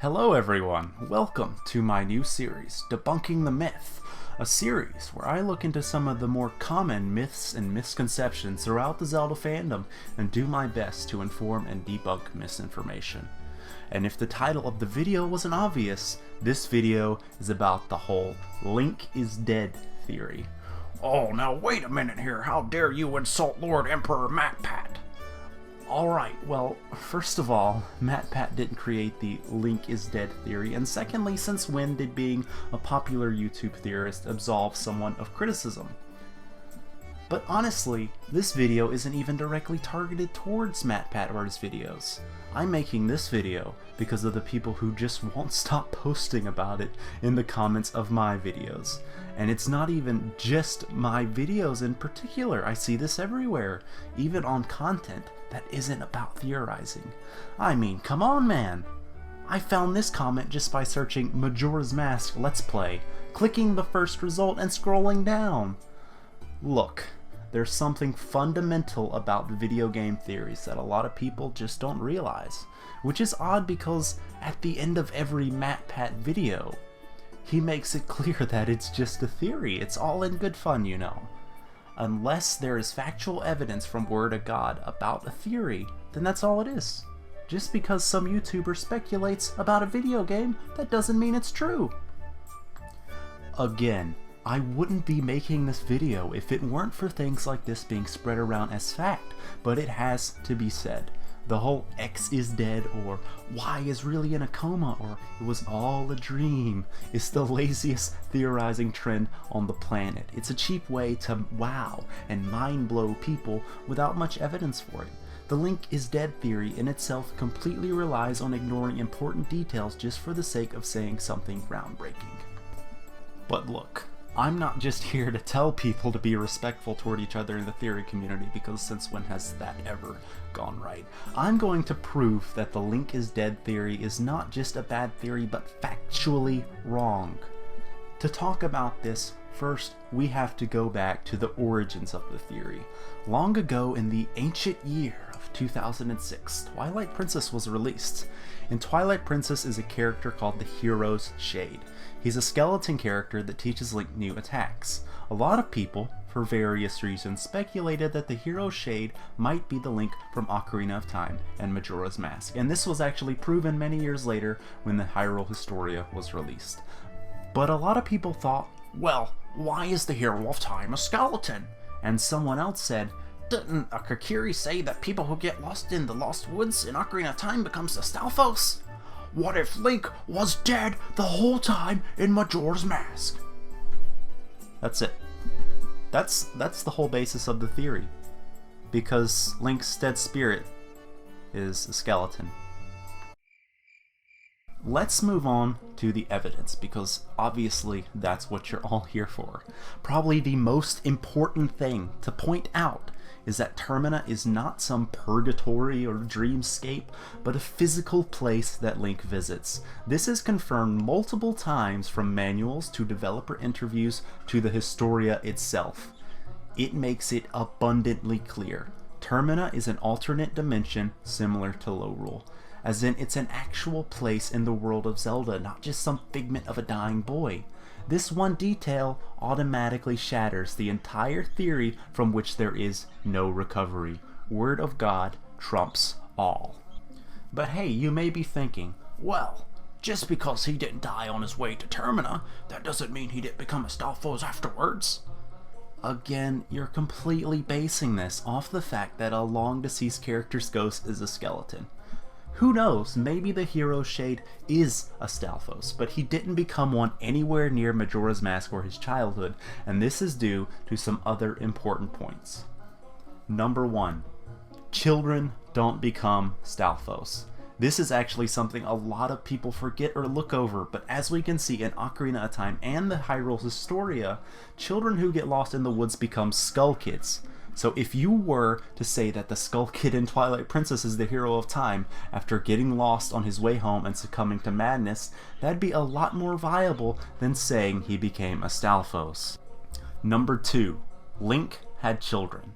Hello everyone, welcome to my new series, Debunking the Myth, a series where I look into some of the more common myths and misconceptions throughout the Zelda fandom and do my best to inform and debunk misinformation. And if the title of the video wasn't obvious, this video is about the whole Link is dead theory. Oh, now wait a minute here, how dare you insult Lord Emperor MatPat? Alright, well, first of all, MatPat didn't create the Link is dead theory, and secondly, since when did being a popular YouTube theorist absolve someone of criticism? But honestly, this video isn't even directly targeted towards MatPat or his videos. I'm making this video because of the people who just won't stop posting about it in the comments of my videos. And it's not even just my videos in particular, I see this everywhere, even on content that isn't about theorizing. I mean, come on man! I found this comment just by searching Majora's Mask Let's Play, clicking the first result and scrolling down. Look, there's something fundamental about video game theories that a lot of people just don't realize, which is odd because at the end of every MatPat video, he makes it clear that it's just a theory, it's all in good fun, you know. Unless there is factual evidence from Word of God about a theory, then that's all it is. Just because some YouTuber speculates about a video game, that doesn't mean it's true. Again, I wouldn't be making this video if it weren't for things like this being spread around as fact, but it has to be said. The whole X is dead, or Y is really in a coma, or it was all a dream is the laziest theorizing trend on the planet. It's a cheap way to wow and mind blow people without much evidence for it. The Link is dead theory in itself completely relies on ignoring important details just for the sake of saying something groundbreaking. But look, I'm not just here to tell people to be respectful toward each other in the theory community, because since when has that ever gone right? I'm going to prove that the Link is dead theory is not just a bad theory, but factually wrong. To talk about this, first we have to go back to the origins of the theory. Long ago in the ancient year of 2006, Twilight Princess was released. And Twilight Princess is a character called the Hero's Shade. He's a skeleton character that teaches Link new attacks. A lot of people, for various reasons, speculated that the Hero's Shade might be the Link from Ocarina of Time and Majora's Mask, and this was actually proven many years later when the Hyrule Historia was released. But a lot of people thought, well, why is the Hero of Time a skeleton? And someone else said, didn't Akira say that people who get lost in the Lost Woods in Ocarina of Time becomes the Stalfos? What if Link was dead the whole time in Majora's Mask? That's it. That's the whole basis of the theory. Because Link's dead spirit is a skeleton. Let's move on to the evidence, because obviously that's what you're all here for. Probably the most important thing to point out is that Termina is not some purgatory or dreamscape, but a physical place that Link visits. This is confirmed multiple times from manuals to developer interviews to the Historia itself. It makes it abundantly clear. Termina is an alternate dimension similar to Lorule, as in it's an actual place in the world of Zelda, not just some figment of a dying boy. This one detail automatically shatters the entire theory from which there is no recovery. Word of God trumps all. But hey, you may be thinking, well, just because he didn't die on his way to Termina, that doesn't mean he didn't become a Stalfos afterwards. Again, you're completely basing this off the fact that a long-deceased character's ghost is a skeleton. Who knows, maybe the Hero's Shade is a Stalfos, but he didn't become one anywhere near Majora's Mask or his childhood, and this is due to some other important points. Number 1. Children don't become Stalfos. This is actually something a lot of people forget or look over, but as we can see in Ocarina of Time and the Hyrule Historia, children who get lost in the woods become Skull Kids. So if you were to say that the Skull Kid in Twilight Princess is the hero of time after getting lost on his way home and succumbing to madness, that'd be a lot more viable than saying he became a Stalfos. Number 2. Link had children.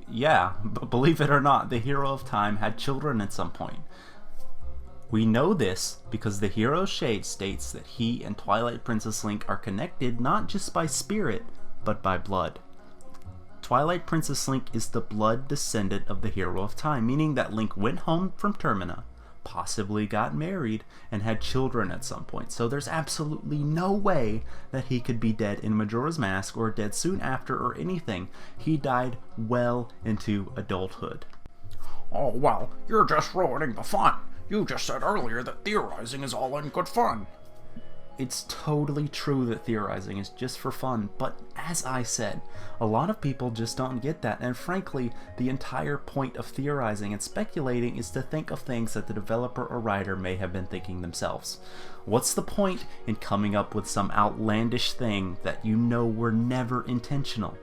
Yeah, believe it or not, the hero of time had children at some point. We know this because the hero Shade states that he and Twilight Princess Link are connected not just by spirit, but by blood. Twilight Princess Link is the blood descendant of the Hero of Time, meaning that Link went home from Termina, possibly got married, and had children at some point. So there's absolutely no way that he could be dead in Majora's Mask or dead soon after or anything. He died well into adulthood. Oh, well, you're just ruining the fun. You just said earlier that theorizing is all in good fun. It's totally true that theorizing is just for fun, but as I said, a lot of people just don't get that, and frankly, the entire point of theorizing and speculating is to think of things that the developer or writer may have been thinking themselves. What's the point in coming up with some outlandish thing that you know were never intentional?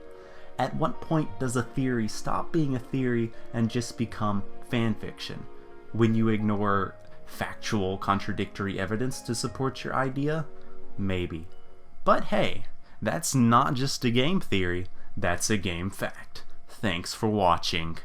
At what point does a theory stop being a theory and just become fanfiction? When you ignore factual, contradictory evidence to support your idea? Maybe. But hey, that's not just a game theory, that's a game fact. Thanks for watching.